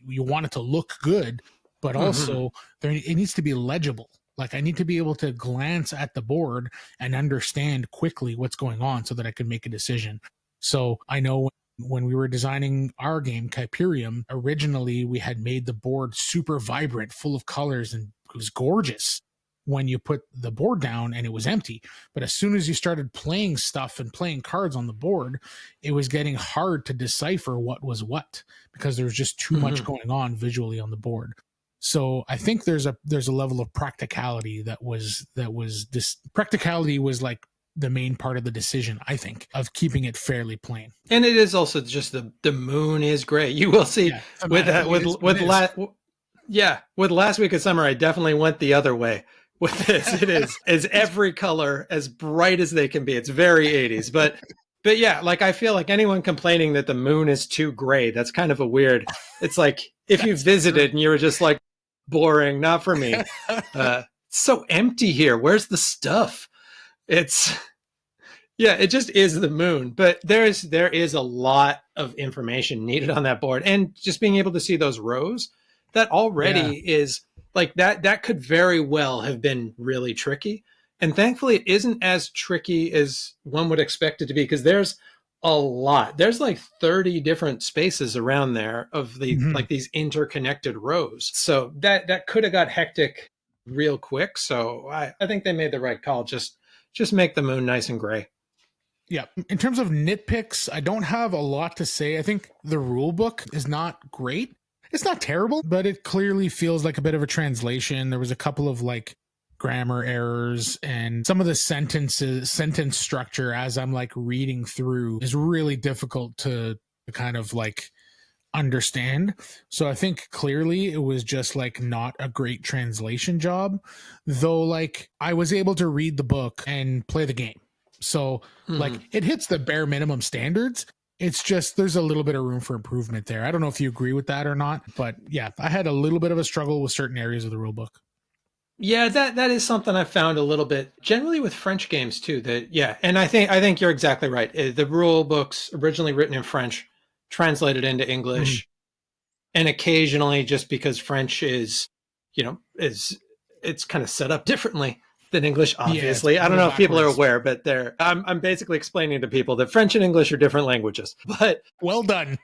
you want it to look good, but also there, it needs to be legible. Like I need to be able to glance at the board and understand quickly what's going on so that I can make a decision. So I know when we were designing our game, Kyperium, originally we had made the board super vibrant, full of colors, and it was gorgeous when you put the board down and it was empty. But as soon as you started playing stuff and playing cards on the board, it was getting hard to decipher what was what because there was just too much going on visually on the board. So I think there's a level of practicality that was this practicality was like the main part of the decision, I think, of keeping it fairly plain. And it is also just the moon is gray. You will see with last week of summer, I definitely went the other way with this. It is every color as bright as they can be. It's very 80s, but yeah, like I feel like anyone complaining that the moon is too gray, that's kind of a weird. It's like if you visited and you were just like boring, not for me. It's so empty here. Where's the stuff? It just is the moon, but there is a lot of information needed on that board, and just being able to see those rows, that already is like that could very well have been really tricky. And thankfully it isn't as tricky as one would expect it to be, because there's a lot. There's like 30 different spaces around there of the like these interconnected rows. So that could have got hectic real quick. So I think they made the right call. Just make the moon nice and gray. Yeah. In terms of nitpicks, I don't have a lot to say. I think the rule book is not great. It's not terrible, but it clearly feels like a bit of a translation. There was a couple of like grammar errors, and some of the sentence structure as I'm like reading through is really difficult to kind of like understand. So I think clearly it was just like not a great translation job, though like I was able to read the book and play the game. So like it hits the bare minimum standards. It's just there's a little bit of room for improvement there. I don't know if you agree with that or not, but yeah, I had a little bit of a struggle with certain areas of the rule book. Yeah, that is something I found a little bit generally with French games too. And I think you're exactly right. The rule books originally written in French, translated into English, and occasionally just because French is, it's kind of set up differently than English. Obviously, I don't know if people are aware, but I'm basically explaining to people that French and English are different languages. But well done.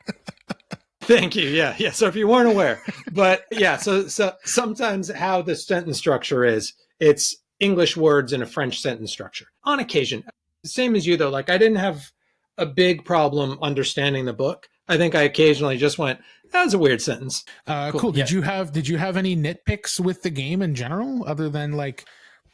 Thank you. Yeah. So if you weren't aware, but yeah, so sometimes how the sentence structure is, it's English words in a French sentence structure. On occasion, same as you though, like I didn't have a big problem understanding the book. I think I occasionally just went, that was a weird sentence. Cool. Did you have any nitpicks with the game in general other than like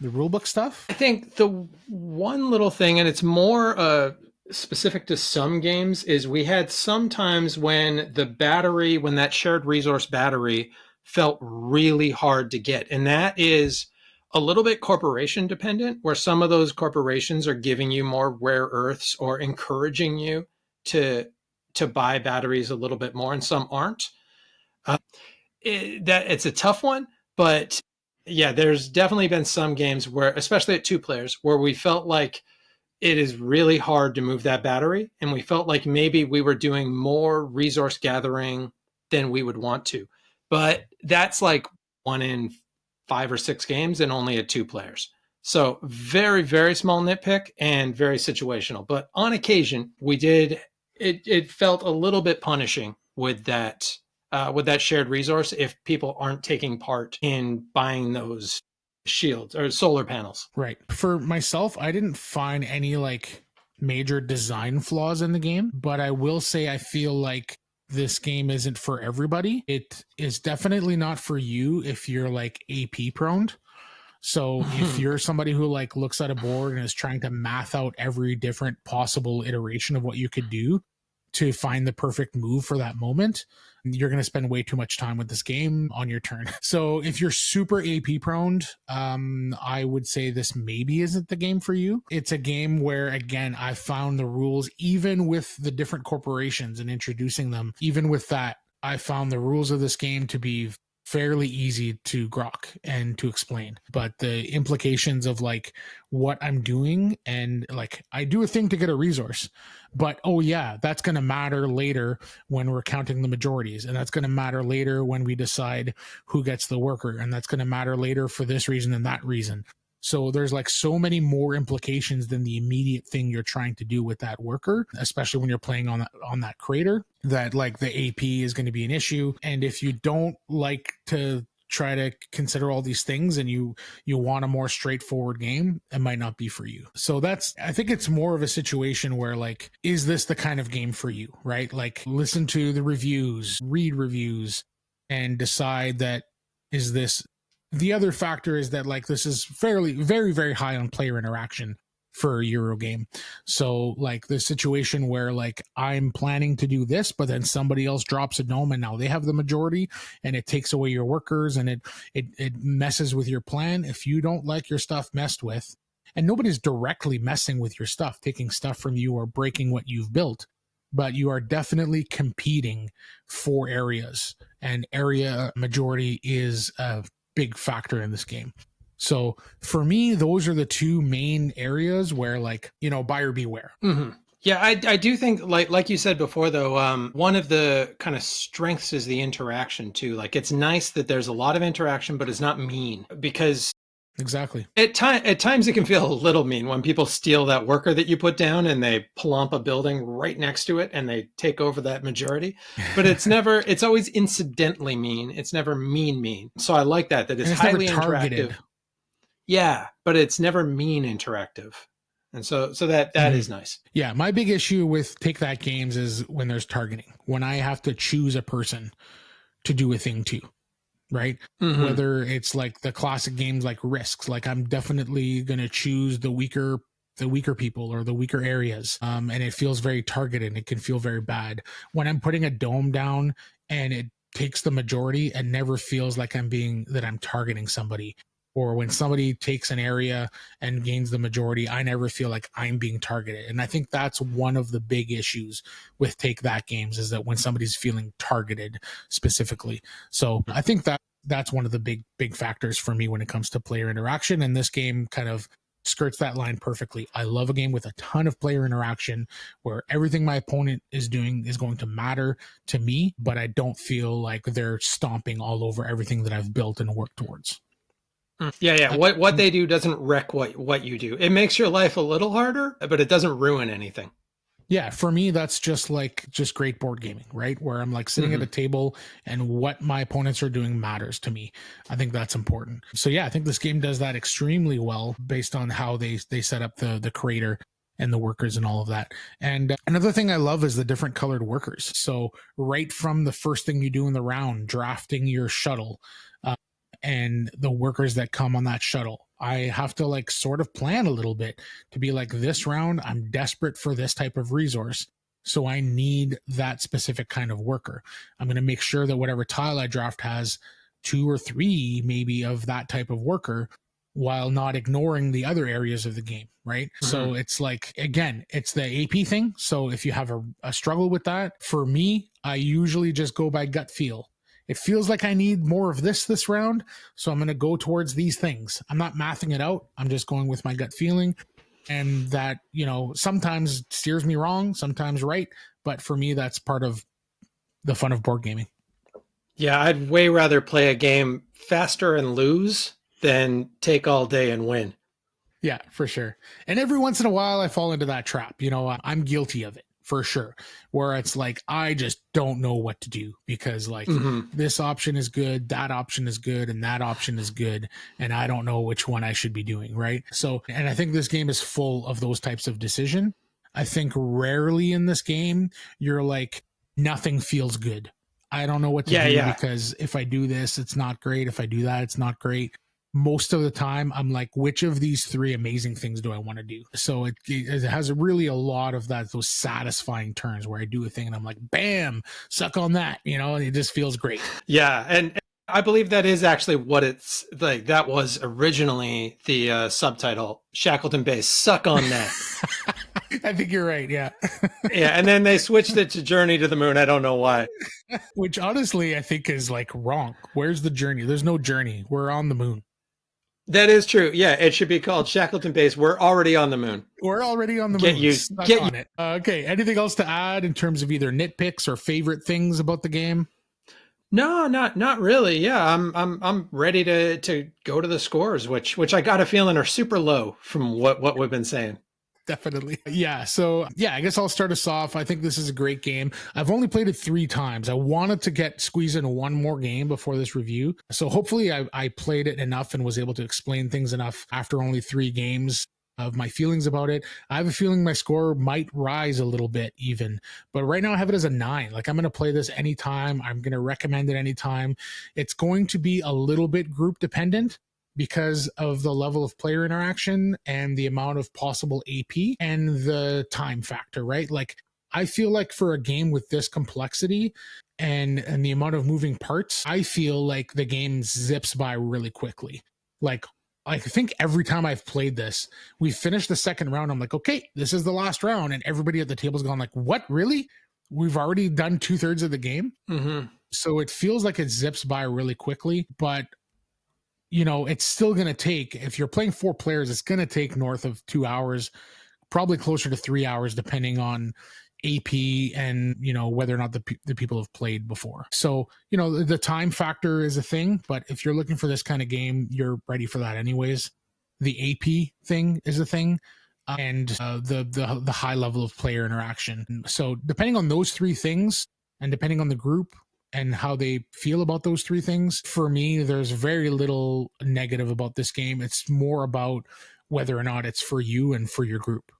the rulebook stuff? I think the one little thing, and it's more specific to some games, is we had sometimes when that shared resource battery felt really hard to get. And that is a little bit corporation dependent, where some of those corporations are giving you more rare earths or encouraging you to buy batteries a little bit more, and some aren't. It's a tough one, but yeah, there's definitely been some games where, especially at 2 players, where we felt like it is really hard to move that battery. And we felt like maybe we were doing more resource gathering than we would want to. But that's like 1 in 5 or 6 games and only at 2 players. So very, very small nitpick and very situational. But on occasion, we did, it felt a little bit punishing with that shared resource if people aren't taking part in buying those shields or solar panels. Right. For myself, I didn't find any like major design flaws in the game, but I will say I feel like this game isn't for everybody. It is definitely not for you if you're like AP prone. So if you're somebody who like looks at a board and is trying to math out every different possible iteration of what you could do to find the perfect move for that moment, you're going to spend way too much time with this game on your turn. So if you're super AP prone, I would say this maybe isn't the game for you. It's a game where, again, I found the rules, even with the different corporations and introducing them, even with that, I found the rules of this game to be fairly easy to grok and to explain. But the implications of like what I'm doing, and like I do a thing to get a resource, but oh yeah, that's going to matter later when we're counting the majorities, and that's going to matter later when we decide who gets the worker, and that's going to matter later for this reason and that reason. So there's like so many more implications than the immediate thing you're trying to do with that worker, especially when you're playing on that crater, that like the AP is going to be an issue. And if you don't like to try to consider all these things and you want a more straightforward game, it might not be for you. So I think it's more of a situation where like, is this the kind of game for you, right? Like listen to the reviews, read reviews, and decide that is this. The other factor is that like this is fairly very, very high on player interaction for a Euro game. So like the situation where like I'm planning to do this, but then somebody else drops a dome and now they have the majority, and it takes away your workers, and it messes with your plan. If you don't like your stuff messed with, and nobody's directly messing with your stuff, taking stuff from you or breaking what you've built, but you are definitely competing for areas, and area majority is a big factor in this game. So for me, those are the two main areas where like, buyer beware. Mm-hmm. Yeah, I do think like you said before though, one of the kind of strengths is the interaction too. Like it's nice that there's a lot of interaction, but it's not mean, because exactly at times it can feel a little mean when people steal that worker that you put down and they plump a building right next to it and they take over that majority. But it's always incidentally mean. It's never mean. So I like that it's highly interactive. Yeah, but it's never mean interactive. And so that is nice. Yeah, my big issue with Take That games is when there's targeting, when I have to choose a person to do a thing to. Right? Mm-hmm. Whether it's like the classic games like Risks, like I'm definitely going to choose the weaker people or the weaker areas. And it feels very targeted. It can feel very bad. When I'm putting a dome down and it takes the majority, it never feels like that I'm targeting somebody. Or when somebody takes an area and gains the majority, I never feel like I'm being targeted. And I think that's one of the big issues with Take That games, is that when somebody's feeling targeted specifically. So I think that's one of the big factors for me when it comes to player interaction. And this game kind of skirts that line perfectly. I love a game with a ton of player interaction where everything my opponent is doing is going to matter to me, but I don't feel like they're stomping all over everything that I've built and worked towards. Yeah. What they do doesn't wreck what you do. It makes your life a little harder, but it doesn't ruin anything. Yeah, for me, that's just great board gaming, right? Where I'm like sitting at a table and what my opponents are doing matters to me. I think that's important. So yeah, I think this game does that extremely well based on how they set up the crater and the workers and all of that. And another thing I love is the different colored workers. So right from the first thing you do in the round, drafting your shuttle, and the workers that come on that shuttle, I have to like sort of plan a little bit to be like, this round, I'm desperate for this type of resource. So I need that specific kind of worker. I'm going to make sure that whatever tile I draft has 2 or 3 maybe of that type of worker, while not ignoring the other areas of the game, right? Mm-hmm. So it's like, again, it's the AP thing. So if you have a struggle with that, for me, I usually just go by gut feel. It feels like I need more of this round, so I'm going to go towards these things. I'm not mathing it out. I'm just going with my gut feeling. And that, sometimes steers me wrong, sometimes right. But for me, that's part of the fun of board gaming. Yeah, I'd way rather play a game faster and lose than take all day and win. Yeah, for sure. And every once in a while, I fall into that trap. I'm guilty of it. For sure, where it's like, I just don't know what to do because like this option is good, that option is good, and that option is good, and I don't know which one I should be doing, right? So, and I think this game is full of those types of decision. I think rarely in this game, you're like, nothing feels good. I don't know what to do because if I do this, it's not great. If I do that, it's not great. Most of the time, I'm like, which of these 3 amazing things do I want to do? So it has really a lot of those satisfying turns where I do a thing and I'm like, bam, suck on that, and it just feels great. Yeah. And I believe that is actually what it's like. That was originally the subtitle, Shackleton Base, suck on that. I think you're right. Yeah. Yeah, and then they switched it to Journey to the Moon. I don't know why. Which honestly, I think is like wrong. Where's the journey? There's no journey. We're on the moon. That is true. Yeah, it should be called Shackleton Base. We're already on the moon. We're already on the Get moon. used. Stuck Get you. on it. Okay. Anything else to add in terms of either nitpicks or favorite things about the game? No, not really. Yeah, I'm ready to go to the scores, which I got a feeling are super low from what we've been saying. Definitely. Yeah. So, yeah, I guess I'll start us off. I think this is a great game. I've only played it 3 times. I wanted to get squeeze in one more game before this review. So, hopefully, I played it enough and was able to explain things enough after only 3 games of my feelings about it. I have a feeling my score might rise a little bit even, but right now I have it as a 9. Like, I'm going to play this anytime. I'm going to recommend it anytime. It's going to be a little bit group dependent because of the level of player interaction and the amount of possible AP and the time factor, right? Like, I feel like for a game with this complexity and the amount of moving parts, I feel like the game zips by really quickly. Like, I think every time I've played this, we finish the second round, I'm like, okay, this is the last round, and everybody at the table's gone like, what, really? We've already done 2/3 of the game. Mm-hmm. So it feels like it zips by really quickly, but it's still going to take, if you're playing 4 players, it's going to take north of 2 hours, probably closer to 3 hours, depending on AP and, whether or not the people have played before. So, the time factor is a thing, but if you're looking for this kind of game, you're ready for that anyways. The AP thing is a thing. And the high level of player interaction. So depending on those 3 things, and depending on the group and how they feel about those 3 things, for me, there's very little negative about this game. It's more about whether or not it's for you and for your group.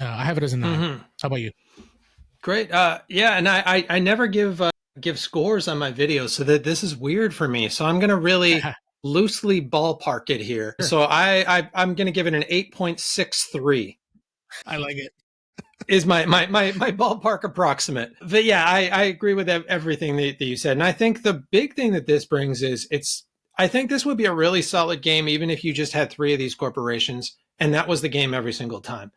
I have it as a 9. Mm-hmm. How about you? Great. Yeah, and I never give scores on my videos, so that this is weird for me. So I'm gonna really loosely ballpark it here. Sure. So I'm gonna give it an 8.63. I like it. Is my ballpark approximate. But yeah, I agree with everything that you said. And I think the big thing that this brings is I think this would be a really solid game even if you just had 3 of these corporations and that was the game every single time.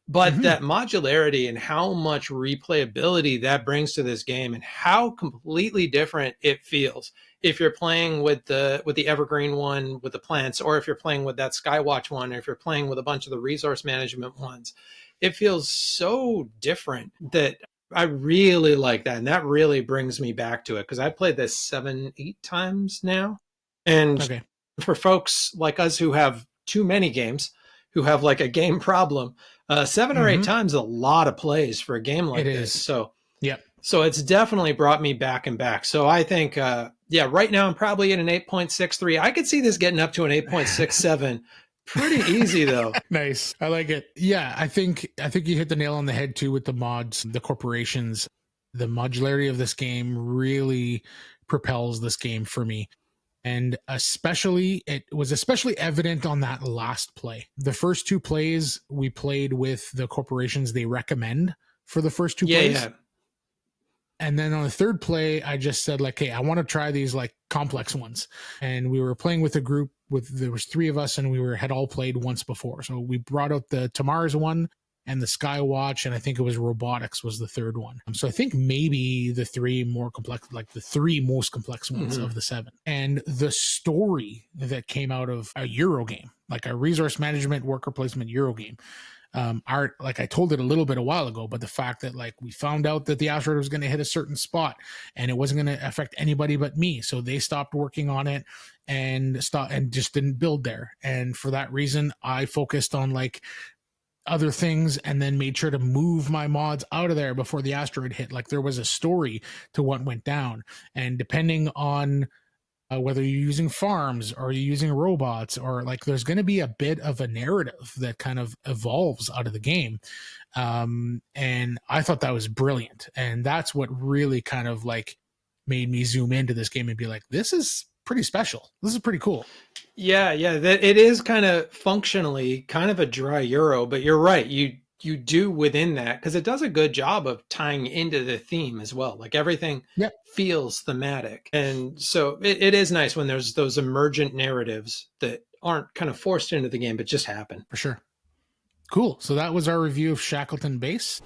But that modularity and how much replayability that brings to this game and how completely different it feels if you're playing with the evergreen one with the plants, or if you're playing with that Skywatch one, or if you're playing with a bunch of the resource management ones. It feels so different that I really like that. And that really brings me back to it because I played this 7-8 times now. And Okay. for folks like us who have too many games, who have like a game problem, 7 or 8 times is a lot of plays for a game like this. So yep. So it's definitely brought me back and back. So I think, right now I'm probably at an 8.63. I could see this getting up to an 8.67. Pretty easy though. Nice. I like it. Yeah, I think you hit the nail on the head too with the mods, the corporations. The modularity of this game really propels this game for me. And it was especially evident on that last play. The first 2 plays we played with the corporations they recommend for the first 2 plays. Yeah. And then on the 3rd play, I just said like, hey, I want to try these like complex ones. And we were playing with a group there was 3 of us and had all played once before. So we brought out the Tamar's one and the Skywatch, and I think it was robotics was the 3rd one. So I think maybe the 3 more complex, like the 3 most complex ones of the 7. And the story that came out of a Euro game, like a resource management worker placement Euro game, like I told it a little bit a while ago, but the fact that like we found out that the asteroid was going to hit a certain spot and it wasn't going to affect anybody but me, so they stopped working on it and just didn't build there. And for that reason, I focused on like other things and then made sure to move my mods out of there before the asteroid hit. Like there was a story to what went down, and depending on whether you're using farms or you're using robots, or like there's going to be a bit of a narrative that kind of evolves out of the game. And I thought that was brilliant. And that's what really kind of like made me zoom into this game and be like, this is pretty special. This is pretty cool. Yeah. That it is kind of functionally kind of a dry Euro, but you're right. You do within that, because it does a good job of tying into the theme as well. Like everything feels thematic. And so it is nice when there's those emergent narratives that aren't kind of forced into the game, but just happen. For sure. Cool. So that was our review of Shackleton Base.